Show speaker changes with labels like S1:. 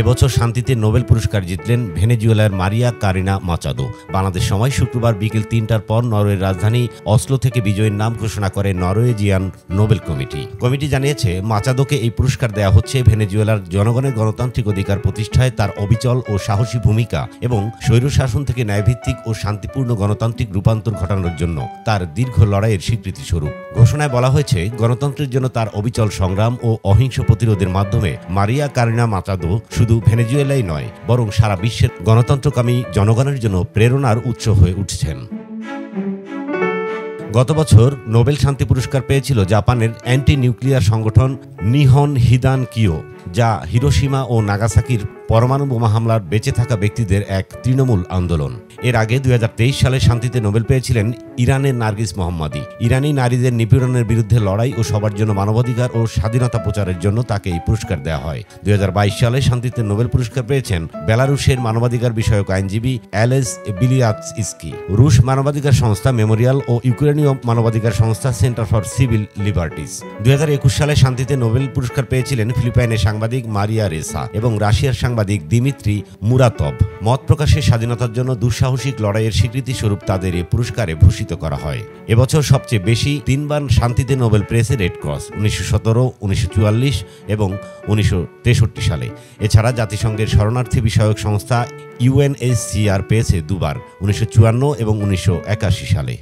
S1: এবছর শান্তিতে নোবেল পুরস্কার জিতলেন ভেনেজুয়েলার মারিয়া কারিনা মাচাদো। বাংলাদেশ সময় শুক্রবার বিকেল ৩টার পর নরওয়ের রাজধানী অসলো থেকে বিজয়ীর নাম ঘোষণা করে নরওয়েজিয়ান নোবেল কমিটি। কমিটি জানিয়েছে, মাচাদোকে এই পুরস্কার দেওয়া হচ্ছে ভেনেজুয়েলার জনগণের গণতান্ত্রিক অধিকার প্রতিষ্ঠায় তার অবিচল ও সাহসী ভূমিকা এবং স্বৈরশাসন থেকে ন্যায়ভিত্তিক ও শান্তিপূর্ণ গণতান্ত্রিক রূপান্তর ঘটানোর জন্য তার দীর্ঘ লড়াইয়ের স্বীকৃতিস্বরূপ। ঘোষণায় বলা হয়েছে, গণতন্ত্রের জন্য তার অবিচল সংগ্রাম ও অহিংস প্রতিরোধের মাধ্যমে মারিয়া কারিনা মাচাদো শুধু ভেনেজুয়েলাই নয়, বরং সারা বিশ্বের গণতন্ত্রকামী জনগণের জন্য প্রেরণার উৎস হয়ে উঠছেন। গত বছর নোবেল শান্তি পুরস্কার পেয়েছিল জাপানের অ্যান্টি নিউক্লিয়ার সংগঠন নিহন হিদান কিও, যা হিরোশিমা ও নাগাসাকির পরমাণু বোমা হামলার বেঁচে থাকা ব্যক্তিদের এক তৃণমূল আন্দোলন। এর আগে ২০২৩ সালে শান্তিতে নোবেল পেয়েছিলেন ইরানের নার্গিস মোহাম্মদী। ইরানি নারীদের নিপীড়নের বিরুদ্ধে লড়াই ও সবার জন্য মানবাধিকার ও স্বাধীনতা প্রচারের জন্য তাকে এই পুরস্কার দেওয়া হয়। ২০২২ সালে শান্তিতে নোবেল পুরস্কার পেয়েছেন বেলারুশের মানবাধিকার বিষয়ক আইনজীবী অ্যালেস বিলিয়াৎস্কি, রুশ মানবাধিকার সংস্থা মেমোরিয়াল ও ইউক্রেনীয় মানবাধিকার সংস্থা সেন্টার ফর সিভিল লিবার্টিস। ২০২১ সালে শান্তিতে নোবেল পুরস্কার পেয়েছিলেন ফিলিপাইনের সাংবাদিক মারিয়া রেসা এবং রাশিয়ার সাংবাদিক দিমিত্রি মুরাতভ। মত প্রকাশের স্বাধীনতার জন্য দুঃসাহসিক লড়াইয়ের স্বীকৃতি স্বরূপ তাদের এই পুরস্কারে ভূষিত করা হয়। এবছর সবচেয়ে বেশি ৩বার শান্তিতে নোবেল পেয়েছে রেড ক্রস, ১৯১৭, ১৯৪৪ এবং ১৯৬৩ সালে। এছাড়া জাতিসংঘের শরণার্থী বিষয়ক সংস্থা ইউএনএইচসিআর পেয়েছে দুবার, ১৯৫৪ এবং ১৯৮১ সালে।